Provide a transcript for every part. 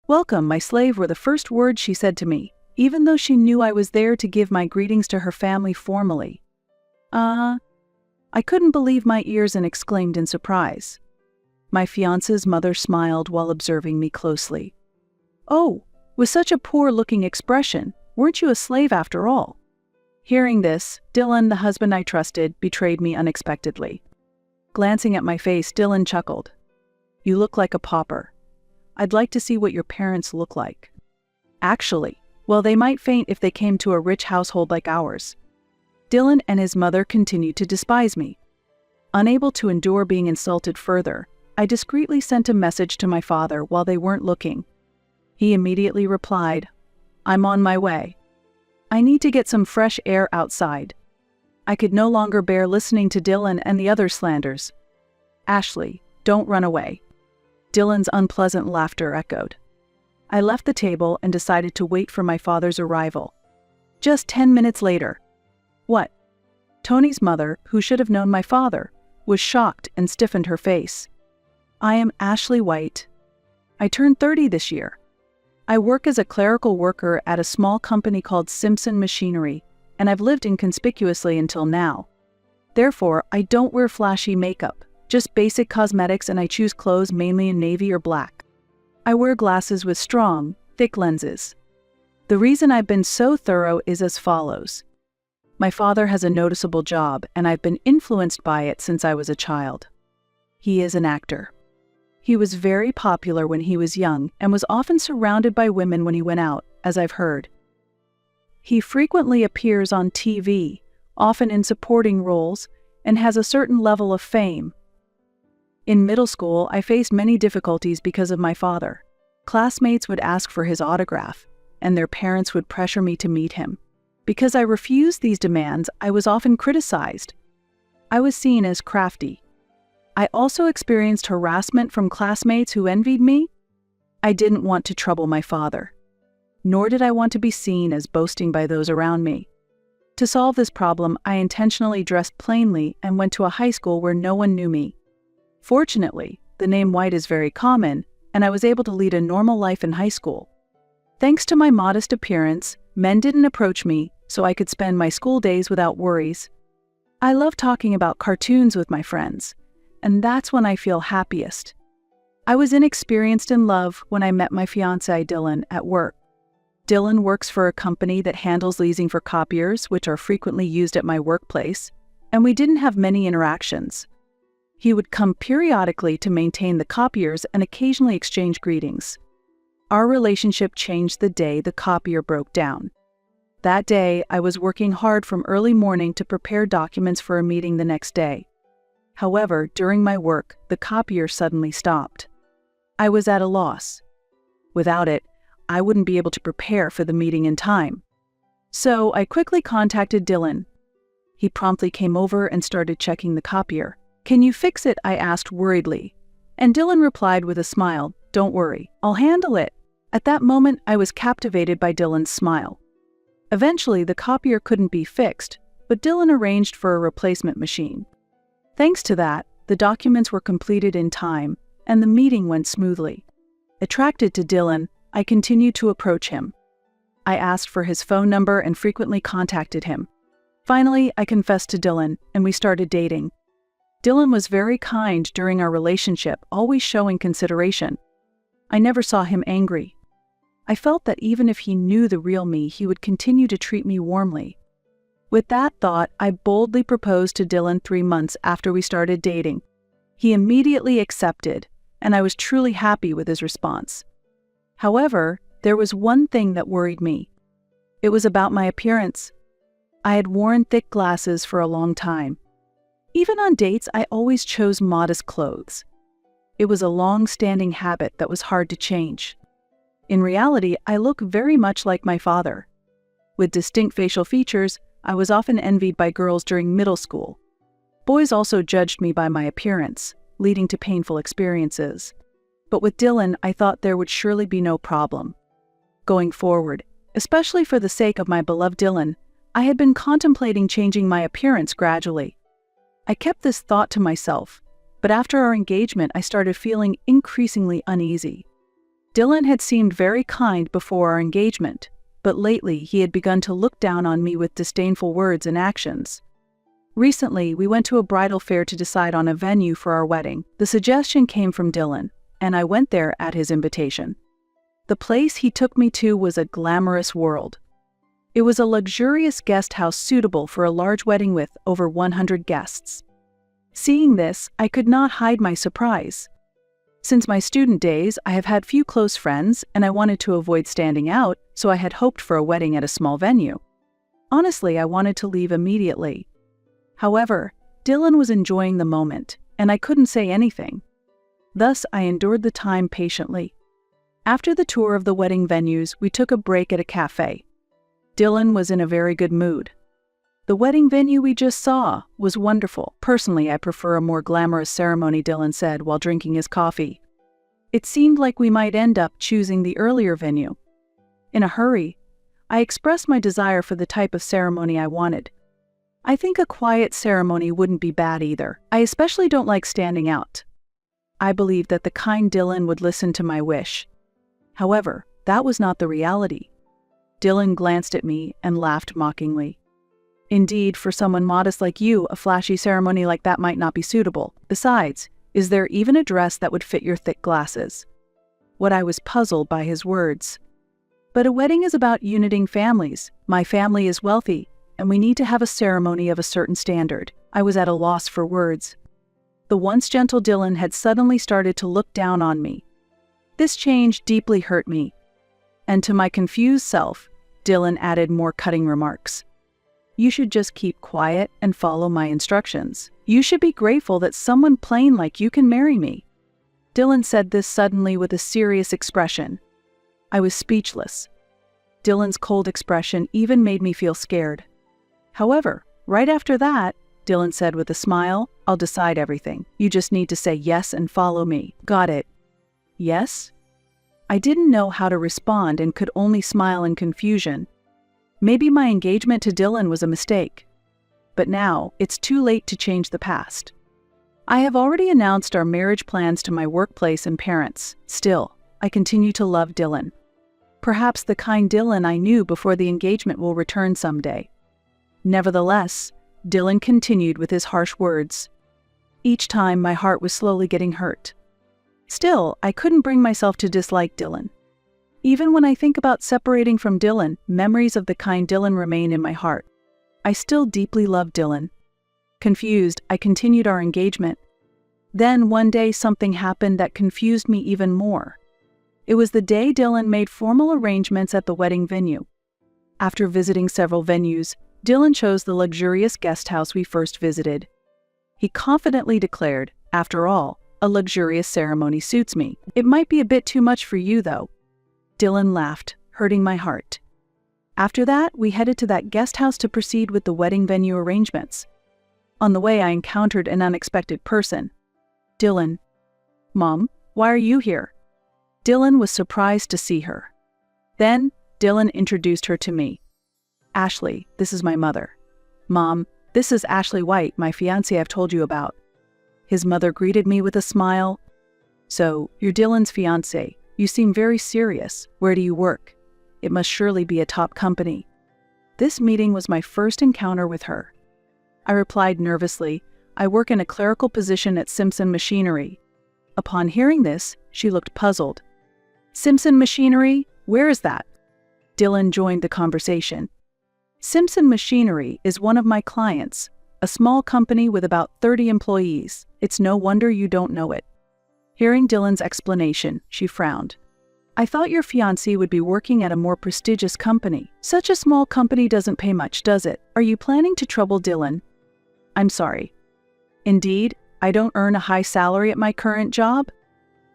"Welcome, my slave," were the first words she said to me, even though she knew I was there to give my greetings to her family formally. I couldn't believe my ears and exclaimed in surprise. My fiancé's mother smiled while observing me closely. "Oh, with such a poor-looking expression, weren't you a slave after all?" Hearing this, Dylan, the husband I trusted, betrayed me unexpectedly. Glancing at my face, Dylan chuckled. "You look like a pauper. I'd like to see what your parents look like." Actually, well, they might faint if they came to a rich household like ours. Dylan and his mother continued to despise me. Unable to endure being insulted further, I discreetly sent a message to my father while they weren't looking. He immediately replied, "I'm on my way. I need to get some fresh air outside." I could no longer bear listening to Dylan and the other slanders. "Ashley, don't run away." Dylan's unpleasant laughter echoed. I left the table and decided to wait for my father's arrival. Just 10 minutes later. What? Tony's mother, who should have known my father, was shocked and stiffened her face. "I am Ashley White. I turned 30 this year. I work as a clerical worker at a small company called Simpson Machinery, and I've lived inconspicuously until now. Therefore, I don't wear flashy makeup, just basic cosmetics, and I choose clothes mainly in navy or black. I wear glasses with strong, thick lenses. The reason I've been so thorough is as follows. My father has a noticeable job, and I've been influenced by it since I was a child. He is an actor. He was very popular when he was young and was often surrounded by women when he went out, as I've heard. He frequently appears on TV, often in supporting roles, and has a certain level of fame. In middle school, I faced many difficulties because of my father. Classmates would ask for his autograph, and their parents would pressure me to meet him. Because I refused these demands, I was often criticized. I was seen as crafty. I also experienced harassment from classmates who envied me. I didn't want to trouble my father, nor did I want to be seen as boasting by those around me. To solve this problem, I intentionally dressed plainly and went to a high school where no one knew me. Fortunately, the name White is very common, and I was able to lead a normal life in high school. Thanks to my modest appearance, men didn't approach me, so I could spend my school days without worries. I love talking about cartoons with my friends, and that's when I feel happiest. I was inexperienced in love when I met my fiancé Dylan at work. Dylan works for a company that handles leasing for copiers, which are frequently used at my workplace, and we didn't have many interactions. He would come periodically to maintain the copiers and occasionally exchange greetings. Our relationship changed the day the copier broke down. That day, I was working hard from early morning to prepare documents for a meeting the next day. However, during my work, the copier suddenly stopped. I was at a loss. Without it, I wouldn't be able to prepare for the meeting in time. So I quickly contacted Dylan. He promptly came over and started checking the copier. "Can you fix it?" I asked worriedly. And Dylan replied with a smile, "Don't worry, I'll handle it." At that moment, I was captivated by Dylan's smile. Eventually, the copier couldn't be fixed, but Dylan arranged for a replacement machine. Thanks to that, the documents were completed in time, and the meeting went smoothly. Attracted to Dylan, I continued to approach him. I asked for his phone number and frequently contacted him. Finally, I confessed to Dylan, and we started dating. Dylan was very kind during our relationship, always showing consideration. I never saw him angry. I felt that even if he knew the real me, he would continue to treat me warmly. With that thought, I boldly proposed to Dylan 3 months after we started dating. He immediately accepted, and I was truly happy with his response. However, there was one thing that worried me. It was about my appearance. I had worn thick glasses for a long time. Even on dates, I always chose modest clothes. It was a long-standing habit that was hard to change. In reality, I look very much like my father. With distinct facial features, I was often envied by girls during middle school. Boys also judged me by my appearance, leading to painful experiences. But with Dylan, I thought there would surely be no problem. Going forward, especially for the sake of my beloved Dylan, I had been contemplating changing my appearance gradually. I kept this thought to myself, but after our engagement, I started feeling increasingly uneasy. Dylan had seemed very kind before our engagement, but lately he had begun to look down on me with disdainful words and actions. Recently, we went to a bridal fair to decide on a venue for our wedding. The suggestion came from Dylan, and I went there at his invitation. The place he took me to was a glamorous world. It was a luxurious guest house suitable for a large wedding with over 100 guests. Seeing this, I could not hide my surprise. Since my student days, I have had few close friends, and I wanted to avoid standing out, so I had hoped for a wedding at a small venue. Honestly, I wanted to leave immediately. However, Dylan was enjoying the moment, and I couldn't say anything. Thus, I endured the time patiently. After the tour of the wedding venues, we took a break at a cafe. Dylan was in a very good mood. The wedding venue we just saw was wonderful. Personally, I prefer a more glamorous ceremony, Dylan said while drinking his coffee. It seemed like we might end up choosing the earlier venue. In a hurry, I expressed my desire for the type of ceremony I wanted. I think a quiet ceremony wouldn't be bad either. I especially don't like standing out. I believed that the kind Dylan would listen to my wish. However, that was not the reality. Dylan glanced at me and laughed mockingly. Indeed, for someone modest like you, a flashy ceremony like that might not be suitable. Besides, is there even a dress that would fit your thick glasses? What I was puzzled by his words. But a wedding is about uniting families. My family is wealthy, and we need to have a ceremony of a certain standard. I was at a loss for words. The once gentle Dylan had suddenly started to look down on me. This change deeply hurt me. And to my confused self, Dylan added more cutting remarks. You should just keep quiet and follow my instructions. You should be grateful that someone plain like you can marry me. Dylan said this suddenly with a serious expression. I was speechless. Dylan's cold expression even made me feel scared. However, right after that, Dylan said with a smile, I'll decide everything. You just need to say yes and follow me. Got it? Yes? I didn't know how to respond and could only smile in confusion. Maybe my engagement to Dylan was a mistake. But now, it's too late to change the past. I have already announced our marriage plans to my workplace and parents. Still, I continue to love Dylan. Perhaps the kind Dylan I knew before the engagement will return someday. Nevertheless, Dylan continued with his harsh words. Each time, my heart was slowly getting hurt. Still, I couldn't bring myself to dislike Dylan. Even when I think about separating from Dylan, memories of the kind Dylan remain in my heart. I still deeply love Dylan. Confused, I continued our engagement. Then one day something happened that confused me even more. It was the day Dylan made formal arrangements at the wedding venue. After visiting several venues, Dylan chose the luxurious guest house we first visited. He confidently declared, after all, a luxurious ceremony suits me. It might be a bit too much for you, though. Dylan laughed, hurting my heart. After that, we headed to that guest house to proceed with the wedding venue arrangements. On the way, I encountered an unexpected person. Dylan. Mom, why are you here? Dylan was surprised to see her. Then, Dylan introduced her to me. Ashley, this is my mother. Mom, this is Ashley White, my fiancée I've told you about. His mother greeted me with a smile. So, you're Dylan's fiancée. You seem very serious. Where do you work? It must surely be a top company. This meeting was my first encounter with her. I replied nervously, I work in a clerical position at Simpson Machinery. Upon hearing this, she looked puzzled. Simpson Machinery? Where is that? Dylan joined the conversation. Simpson Machinery is one of my clients, a small company with about 30 employees. It's no wonder you don't know it. Hearing Dylan's explanation, she frowned. I thought your fiancé would be working at a more prestigious company. Such a small company doesn't pay much, does it? Are you planning to trouble Dylan? I'm sorry. Indeed, I don't earn a high salary at my current job.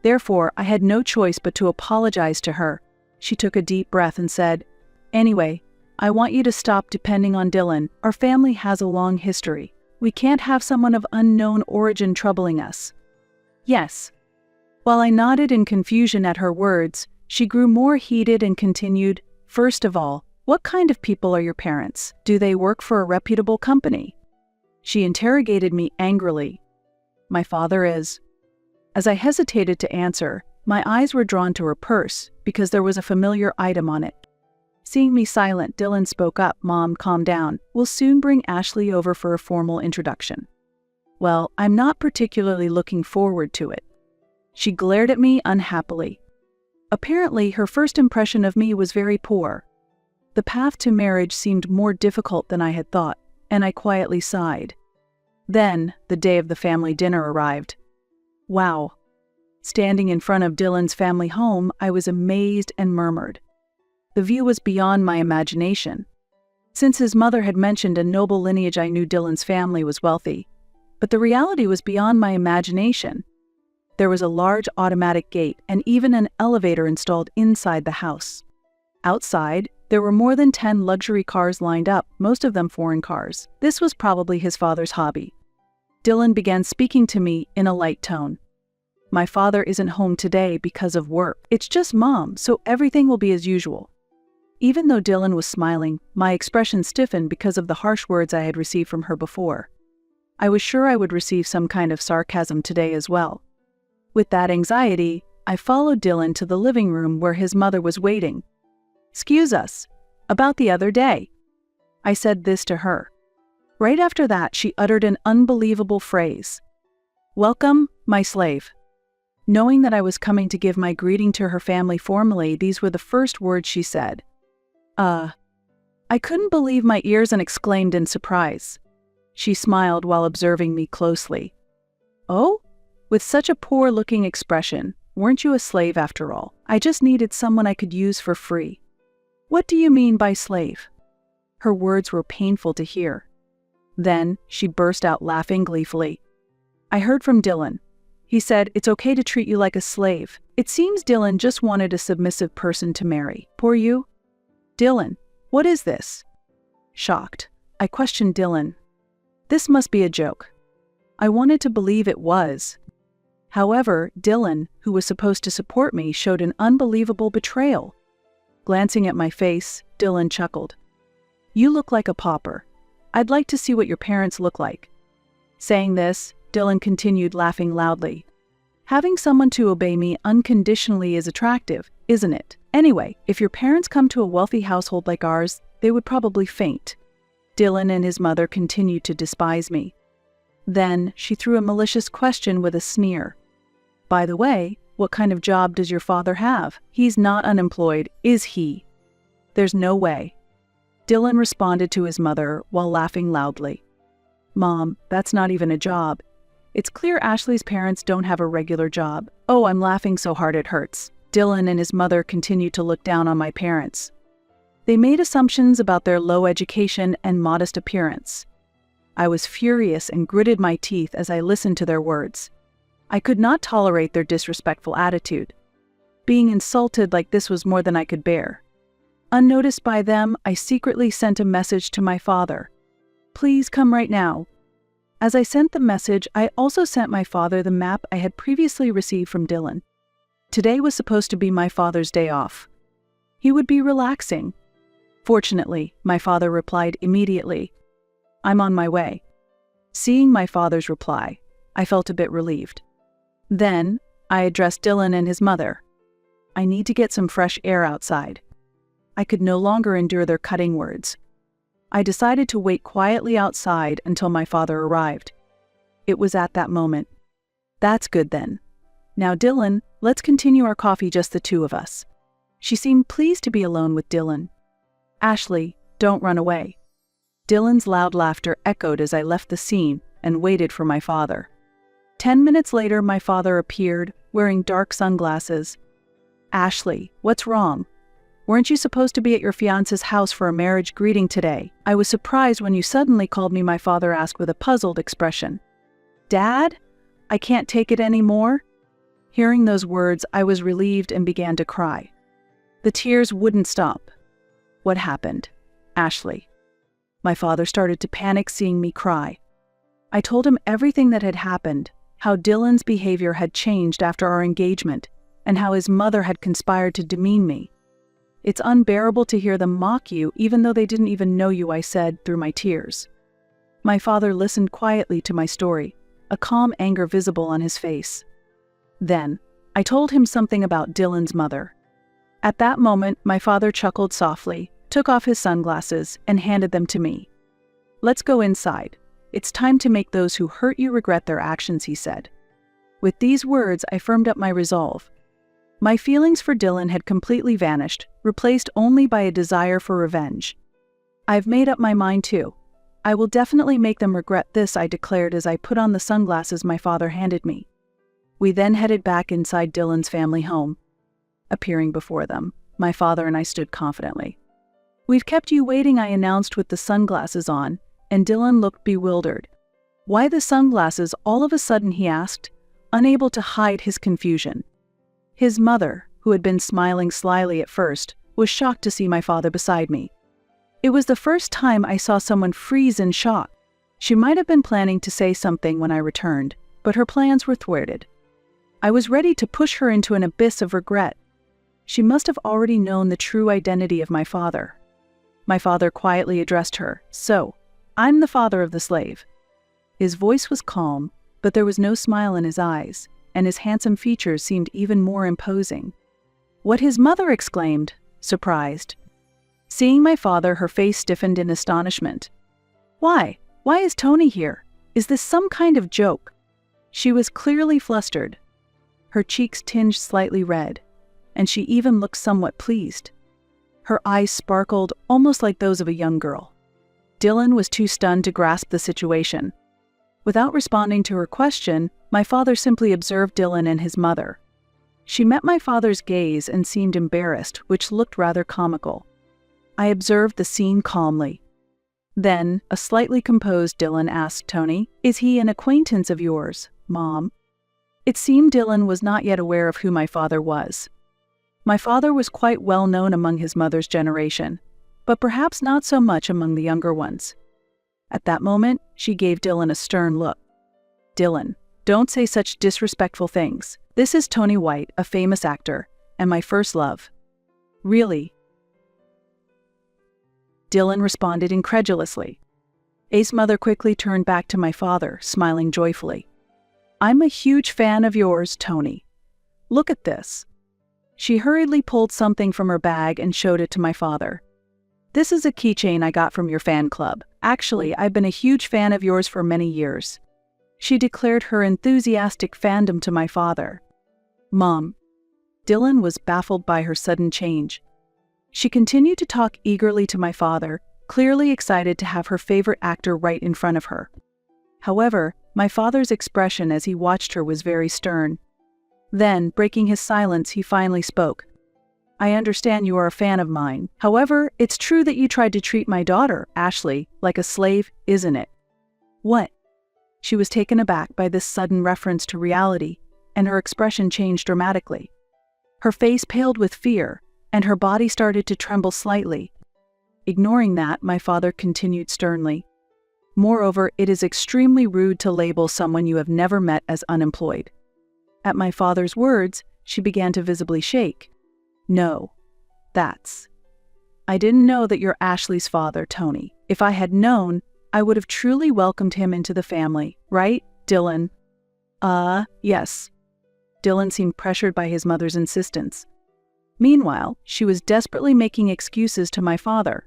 Therefore, I had no choice but to apologize to her. She took a deep breath and said, Anyway, I want you to stop depending on Dylan. Our family has a long history. We can't have someone of unknown origin troubling us. Yes. While I nodded in confusion at her words, she grew more heated and continued, First of all, what kind of people are your parents? Do they work for a reputable company? She interrogated me angrily. My father is. As I hesitated to answer, My eyes were drawn to her purse because there was a familiar item on it. Seeing me silent, Dylan spoke up. "Mom, calm down. We'll soon bring Ashley over for a formal introduction." "Well, I'm not particularly looking forward to it." She glared at me unhappily. Apparently, her first impression of me was very poor. The path to marriage seemed more difficult than I had thought, and I quietly sighed. Then, the day of the family dinner arrived. Wow. Standing in front of Dylan's family home, I was amazed and murmured. The view was beyond my imagination. Since his mother had mentioned a noble lineage, I knew Dylan's family was wealthy. But the reality was beyond my imagination. There was a large automatic gate and even an elevator installed inside the house. Outside, there were more than 10 luxury cars lined up, most of them foreign cars. This was probably his father's hobby. Dylan began speaking to me in a light tone. "My father isn't home today because of work. It's just Mom, so everything will be as usual." Even though Dylan was smiling, my expression stiffened because of the harsh words I had received from her before. I was sure I would receive some kind of sarcasm today as well. With that anxiety, I followed Dylan to the living room where his mother was waiting. "Excuse us, about the other day." I said this to her. Right after that, she uttered an unbelievable phrase. "Welcome, my slave." Knowing that I was coming to give my greeting to her family formally, these were the first words she said. I couldn't believe my ears and exclaimed in surprise. She smiled while observing me closely. "Oh? With such a poor-looking expression, weren't you a slave after all? I just needed someone I could use for free." "What do you mean by slave?" Her words were painful to hear. Then she burst out laughing gleefully. "I heard from Dylan. He said it's okay to treat you like a slave. It seems Dylan just wanted a submissive person to marry. Poor you." "Dylan, what is this?" Shocked, I questioned Dylan. This must be a joke. I wanted to believe it was. However, Dylan, who was supposed to support me, showed an unbelievable betrayal. Glancing at my face, Dylan chuckled. "You look like a pauper. I'd like to see what your parents look like." Saying this, Dylan continued laughing loudly. "Having someone to obey me unconditionally is attractive, isn't it? Anyway, if your parents come to a wealthy household like ours, they would probably faint." Dylan and his mother continued to despise me. Then she threw a malicious question with a sneer. "By the way, what kind of job does your father have? He's not unemployed, is he?" "There's no way." Dylan responded to his mother while laughing loudly. "Mom, that's not even a job. It's clear Ashley's parents don't have a regular job." "Oh, I'm laughing so hard it hurts." Dylan and his mother continued to look down on my parents. They made assumptions about their low education and modest appearance. I was furious and gritted my teeth as I listened to their words. I could not tolerate their disrespectful attitude. Being insulted like this was more than I could bear. Unnoticed by them, I secretly sent a message to my father. "Please come right now." As I sent the message, I also sent my father the map I had previously received from Dylan. Today was supposed to be my father's day off. He would be relaxing. Fortunately, my father replied immediately, "I'm on my way." Seeing my father's reply, I felt a bit relieved. Then, I addressed Dylan and his mother. "I need to get some fresh air outside." I could no longer endure their cutting words. I decided to wait quietly outside until my father arrived. It was at that moment. "That's good then. Now Dylan, let's continue our coffee, just the two of us." She seemed pleased to be alone with Dylan. "Ashley, don't run away." Dylan's loud laughter echoed as I left the scene and waited for my father. 10 minutes later, my father appeared, wearing dark sunglasses. "Ashley, what's wrong? Weren't you supposed to be at your fiance's house for a marriage greeting today? I was surprised when you suddenly called me," my father asked with a puzzled expression. "Dad, I can't take it anymore." Hearing those words, I was relieved and began to cry. The tears wouldn't stop. "What happened, Ashley?" My father started to panic seeing me cry. I told him everything that had happened, how Dylan's behavior had changed after our engagement, and how his mother had conspired to demean me. "It's unbearable to hear them mock you even though they didn't even know you," I said through my tears. My father listened quietly to my story, a calm anger visible on his face. Then, I told him something about Dylan's mother. At that moment, my father chuckled softly, took off his sunglasses, and handed them to me. "Let's go inside. It's time to make those who hurt you regret their actions," he said. With these words, I firmed up my resolve. My feelings for Dylan had completely vanished, replaced only by a desire for revenge. "I've made up my mind too. I will definitely make them regret this," I declared as I put on the sunglasses my father handed me. We then headed back inside Dylan's family home. Appearing before them, my father and I stood confidently. "We've kept you waiting," I announced with the sunglasses on, and Dylan looked bewildered. "Why the sunglasses all of a sudden?" he asked, unable to hide his confusion. His mother, who had been smiling slyly at first, was shocked to see my father beside me. It was the first time I saw someone freeze in shock. She might have been planning to say something when I returned, but her plans were thwarted. I was ready to push her into an abyss of regret. She must have already known the true identity of my father. My father quietly addressed her. "So, I'm the father of the slave." His voice was calm, but there was no smile in his eyes, and his handsome features seemed even more imposing. "What?" his mother exclaimed, surprised. Seeing my father, her face stiffened in astonishment. Why is Tony here? Is this some kind of joke?" She was clearly flustered. Her cheeks tinged slightly red, and she even looked somewhat pleased. Her eyes sparkled, almost like those of a young girl. Dylan was too stunned to grasp the situation. Without responding to her question, my father simply observed Dylan and his mother. She met my father's gaze and seemed embarrassed, which looked rather comical. I observed the scene calmly. Then, a slightly composed Dylan asked Tony, "Is he an acquaintance of yours, Mom?" It seemed Dylan was not yet aware of who my father was. My father was quite well known among his mother's generation, but perhaps not so much among the younger ones. At that moment, she gave Dylan a stern look. "Dylan, don't say such disrespectful things. This is Tony White, a famous actor, and my first love." "Really?" Dylan responded incredulously. Ace's mother quickly turned back to my father, smiling joyfully. "I'm a huge fan of yours, Tony. Look at this." She hurriedly pulled something from her bag and showed it to my father. "This is a keychain I got from your fan club. Actually, I've been a huge fan of yours for many years." She declared her enthusiastic fandom to my father. "Mom." Dylan was baffled by her sudden change. She continued to talk eagerly to my father, clearly excited to have her favorite actor right in front of her. However, my father's expression as he watched her was very stern. Then, breaking his silence, he finally spoke. "I understand you are a fan of mine. However, it's true that you tried to treat my daughter, Ashley, like a slave, isn't it?" "What?" She was taken aback by this sudden reference to reality, and her expression changed dramatically. Her face paled with fear, and her body started to tremble slightly. Ignoring that, my father continued sternly. "Moreover, it is extremely rude to label someone you have never met as unemployed." At my father's words, she began to visibly shake. "No, I didn't know that you're Ashley's father, Tony. If I had known, I would have truly welcomed him into the family, right, Dylan?" Yes." Dylan seemed pressured by his mother's insistence. Meanwhile, she was desperately making excuses to my father.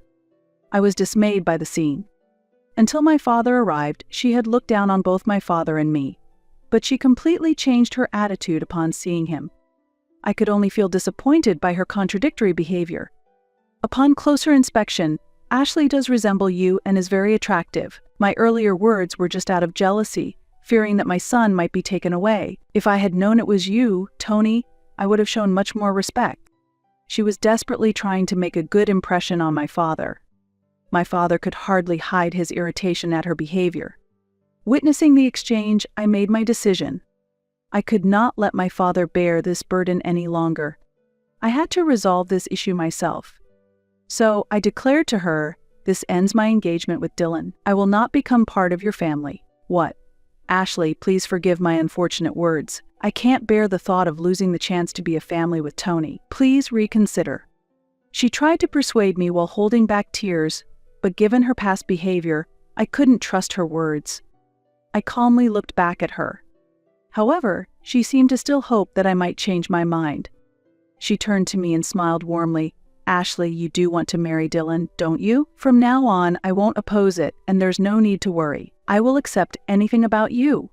I was dismayed by the scene. Until my father arrived, she had looked down on both my father and me, but she completely changed her attitude upon seeing him. I could only feel disappointed by her contradictory behavior. "Upon closer inspection, Ashley does resemble you and is very attractive. My earlier words were just out of jealousy, fearing that my son might be taken away. If I had known it was you, Tony, I would have shown much more respect." She was desperately trying to make a good impression on my father. My father could hardly hide his irritation at her behavior. Witnessing the exchange, I made my decision. I could not let my father bear this burden any longer. I had to resolve this issue myself. So I declared to her, "This ends my engagement with Dylan. I will not become part of your family." "What? Ashley, please forgive my unfortunate words. I can't bear the thought of losing the chance to be a family with Tony. Please reconsider." She tried to persuade me while holding back tears, but given her past behavior, I couldn't trust her words. I calmly looked back at her. However, she seemed to still hope that I might change my mind. She turned to me and smiled warmly. "Ashley, you do want to marry Dylan, don't you? From now on, I won't oppose it, and there's no need to worry. I will accept anything about you."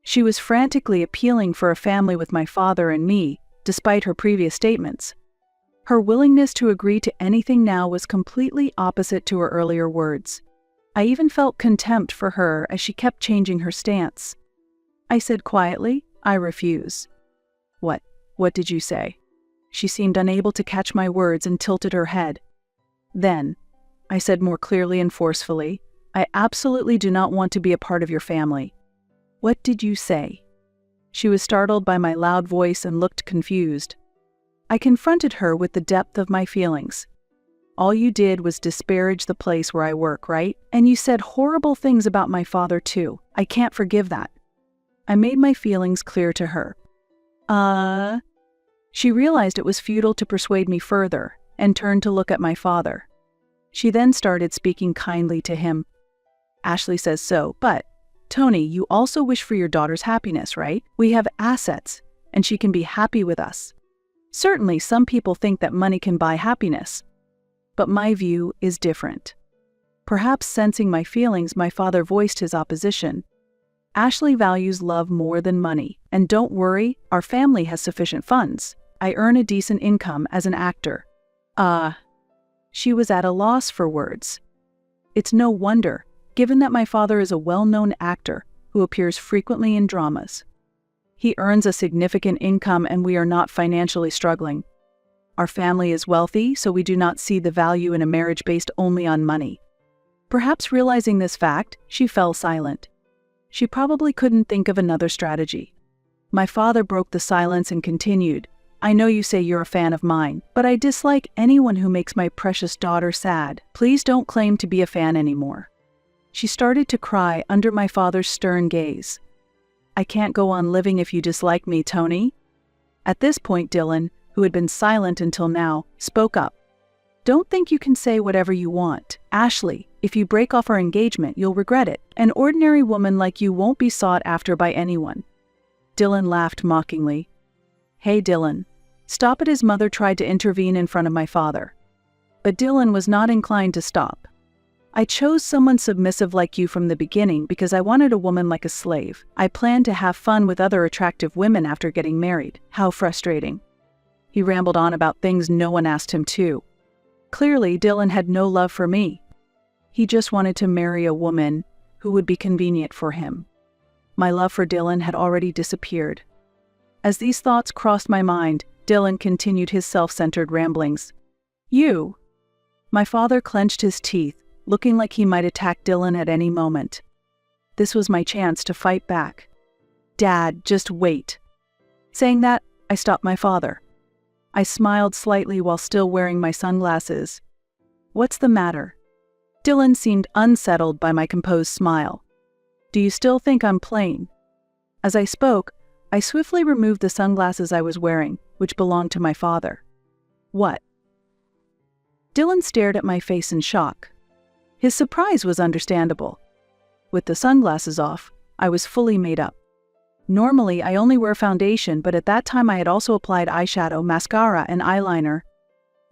She was frantically appealing for a family with my father and me, despite her previous statements. Her willingness to agree to anything now was completely opposite to her earlier words. I even felt contempt for her as she kept changing her stance. I said quietly, "I refuse." What did you say?" She seemed unable to catch my words and tilted her head. "Then," I said more clearly and forcefully, "I absolutely do not want to be a part of your family." "What did you say?" She was startled by my loud voice and looked confused. I confronted her with the depth of my feelings. "All you did was disparage the place where I work, right? And you said horrible things about my father too. I can't forgive that." I made my feelings clear to her. She realized it was futile to persuade me further, and turned to look at my father. She then started speaking kindly to him. "Ashley says so, but, Tony, you also wish for your daughter's happiness, right? We have assets, and she can be happy with us. Certainly, some people think that money can buy happiness. But my view is different." Perhaps sensing my feelings, my father voiced his opposition. "Ashley values love more than money, and don't worry, our family has sufficient funds. I earn a decent income as an actor." She was at a loss for words. It's no wonder, given that my father is a well-known actor who appears frequently in dramas. He earns a significant income and we are not financially struggling. Our family is wealthy, so we do not see the value in a marriage based only on money. Perhaps realizing this fact, she fell silent. She probably couldn't think of another strategy. My father broke the silence and continued, "I know you say you're a fan of mine, but I dislike anyone who makes my precious daughter sad. Please don't claim to be a fan anymore." She started to cry under my father's stern gaze. "I can't go on living if you dislike me, Tony." At this point, Dylan, who had been silent until now, spoke up. "Don't think you can say whatever you want. Ashley, if you break off our engagement, you'll regret it. An ordinary woman like you won't be sought after by anyone." Dylan laughed mockingly. "Hey, Dylan. Stop it." His mother tried to intervene in front of my father. But Dylan was not inclined to stop. "I chose someone submissive like you from the beginning because I wanted a woman like a slave. I planned to have fun with other attractive women after getting married. How frustrating." He rambled on about things no one asked him to. Clearly, Dylan had no love for me. He just wanted to marry a woman who would be convenient for him. My love for Dylan had already disappeared. As these thoughts crossed my mind, Dylan continued his self-centered ramblings. "You?" My father clenched his teeth, looking like he might attack Dylan at any moment. This was my chance to fight back. "Dad, just wait." Saying that, I stopped my father. I smiled slightly while still wearing my sunglasses. "What's the matter?" Dylan seemed unsettled by my composed smile. "Do you still think I'm plain?" As I spoke, I swiftly removed the sunglasses I was wearing, which belonged to my father. "What?" Dylan stared at my face in shock. His surprise was understandable. With the sunglasses off, I was fully made up. Normally, I only wear foundation, but at that time I had also applied eyeshadow, mascara, and eyeliner.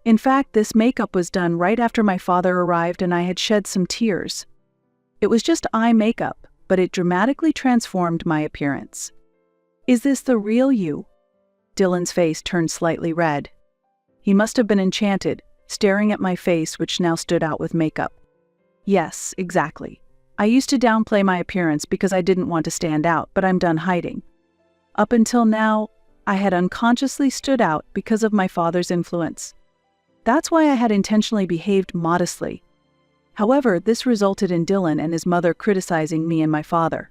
In fact, this makeup was done right after my father arrived and I had shed some tears. It was just eye makeup, but it dramatically transformed my appearance. "Is this the real you?" Dylan's face turned slightly red. He must have been enchanted, staring at my face, which now stood out with makeup. "Yes, exactly. I used to downplay my appearance because I didn't want to stand out, but I'm done hiding. Up until now, I had unconsciously stood out because of my father's influence. That's why I had intentionally behaved modestly. However, this resulted in Dylan and his mother criticizing me and my father.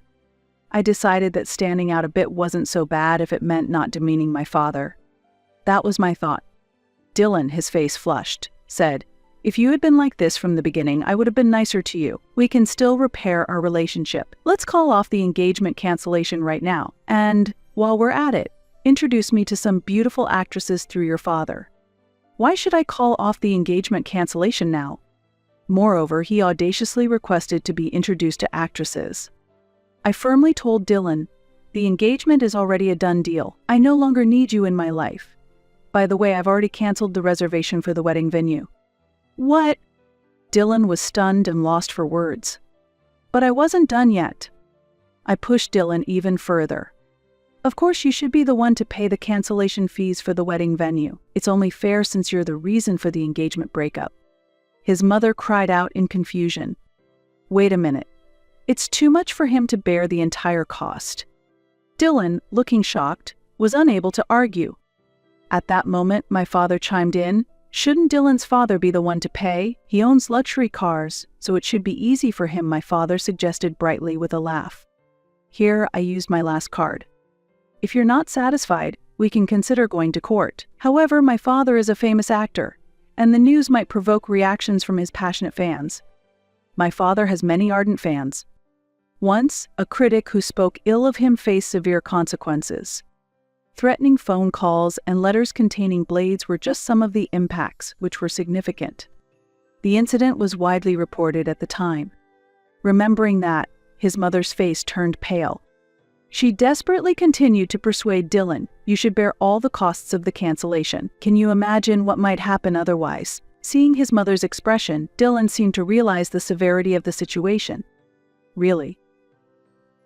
I decided that standing out a bit wasn't so bad if it meant not demeaning my father. That was my thought. Dylan, his face flushed, said, "If you had been like this from the beginning, I would have been nicer to you. We can still repair our relationship. Let's call off the engagement cancellation right now. And, while we're at it, introduce me to some beautiful actresses through your father." Why should I call off the engagement cancellation now? Moreover, he audaciously requested to be introduced to actresses. I firmly told Dylan, The engagement is already a done deal. I no longer need you in my life. By the way, I've already canceled the reservation for the wedding venue." "What?" Dylan was stunned and lost for words. But I wasn't done yet. I pushed Dylan even further. "Of course, you should be the one to pay the cancellation fees for the wedding venue. It's only fair since you're the reason for the engagement breakup." His mother cried out in confusion. "Wait a minute. It's too much for him to bear the entire cost." Dylan, looking shocked, was unable to argue. At that moment, my father chimed in. "Shouldn't Dylan's father be the one to pay? He owns luxury cars, so it should be easy for him," my father suggested brightly with a laugh. Here, I used my last card. "If you're not satisfied, we can consider going to court. However, my father is a famous actor, and the news might provoke reactions from his passionate fans. My father has many ardent fans. Once, a critic who spoke ill of him faced severe consequences. Threatening phone calls and letters containing blades were just some of the impacts, which were significant. The incident was widely reported at the time." Remembering that, his mother's face turned pale. She desperately continued to persuade Dylan, "You should bear all the costs of the cancellation. Can you imagine what might happen otherwise?" Seeing his mother's expression, Dylan seemed to realize the severity of the situation. "Really?"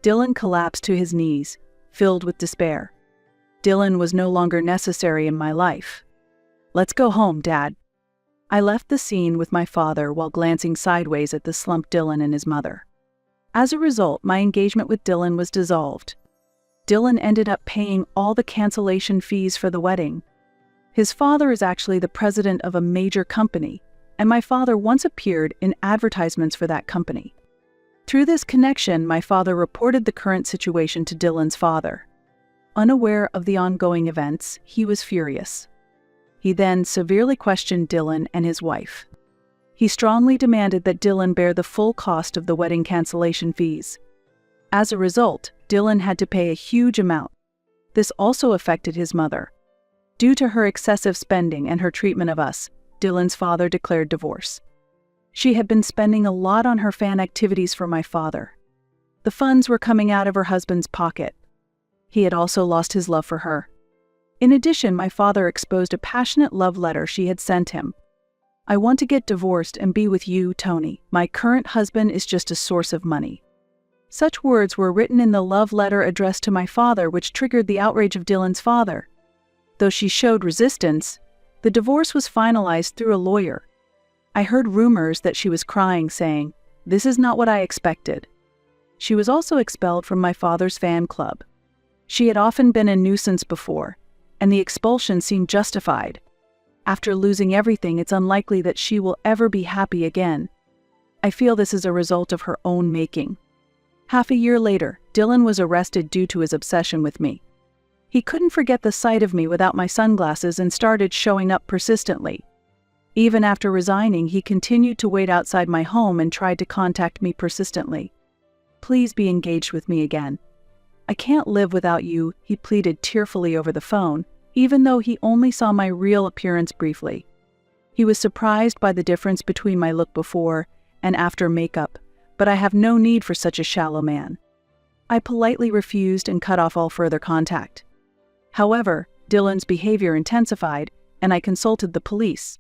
Dylan collapsed to his knees, filled with despair. Dylan was no longer necessary in my life. "Let's go home, Dad." I left the scene with my father while glancing sideways at the slumped Dylan and his mother. As a result, my engagement with Dylan was dissolved. Dylan ended up paying all the cancellation fees for the wedding. His father is actually the president of a major company, and my father once appeared in advertisements for that company. Through this connection, my father reported the current situation to Dylan's father. Unaware of the ongoing events, he was furious. He then severely questioned Dylan and his wife. He strongly demanded that Dylan bear the full cost of the wedding cancellation fees. As a result, Dylan had to pay a huge amount. This also affected his mother. Due to her excessive spending and her treatment of us, Dylan's father declared divorce. She had been spending a lot on her fan activities for my father. The funds were coming out of her husband's pocket. He had also lost his love for her. In addition, my father exposed a passionate love letter she had sent him. "I want to get divorced and be with you, Tony. My current husband is just a source of money." Such words were written in the love letter addressed to my father, which triggered the outrage of Dylan's father. Though she showed resistance, the divorce was finalized through a lawyer. I heard rumors that she was crying, saying, "This is not what I expected." She was also expelled from my father's fan club. She had often been a nuisance before, and the expulsion seemed justified. After losing everything, it's unlikely that she will ever be happy again. I feel this is a result of her own making. Half a year later, Dylan was arrested due to his obsession with me. He couldn't forget the sight of me without my sunglasses and started showing up persistently. Even after resigning, he continued to wait outside my home and tried to contact me persistently. "Please be engaged with me again. I can't live without you," he pleaded tearfully over the phone, even though he only saw my real appearance briefly. He was surprised by the difference between my look before and after makeup, but I have no need for such a shallow man. I politely refused and cut off all further contact. However, Dylan's behavior intensified, and I consulted the police.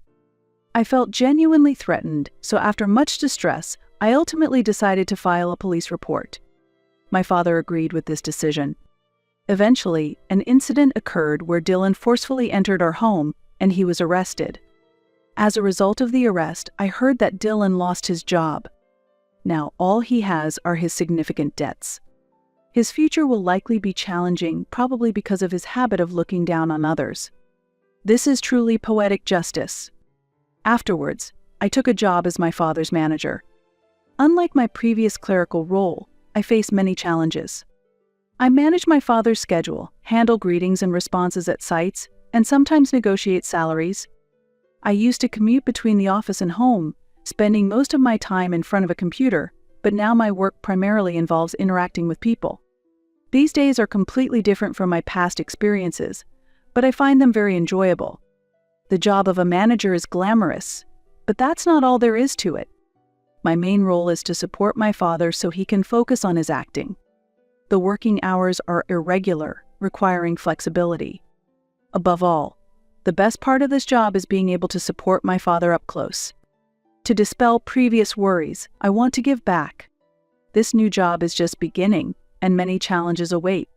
I felt genuinely threatened, so after much distress, I ultimately decided to file a police report. My father agreed with this decision. Eventually, an incident occurred where Dylan forcefully entered our home, and he was arrested. As a result of the arrest, I heard that Dylan lost his job. Now all he has are his significant debts. His future will likely be challenging, probably because of his habit of looking down on others. This is truly poetic justice. Afterwards, I took a job as my father's manager. Unlike my previous clerical role, I faced many challenges. I manage my father's schedule, handle greetings and responses at sites, and sometimes negotiate salaries. I used to commute between the office and home, spending most of my time in front of a computer, but now my work primarily involves interacting with people. These days are completely different from my past experiences, but I find them very enjoyable. The job of a manager is glamorous, but that's not all there is to it. My main role is to support my father so he can focus on his acting. The working hours are irregular, requiring flexibility. Above all, the best part of this job is being able to support my father up close. To dispel previous worries, I want to give back. This new job is just beginning, and many challenges await.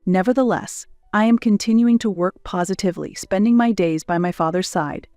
Nevertheless, I am continuing to work positively, spending my days by my father's side,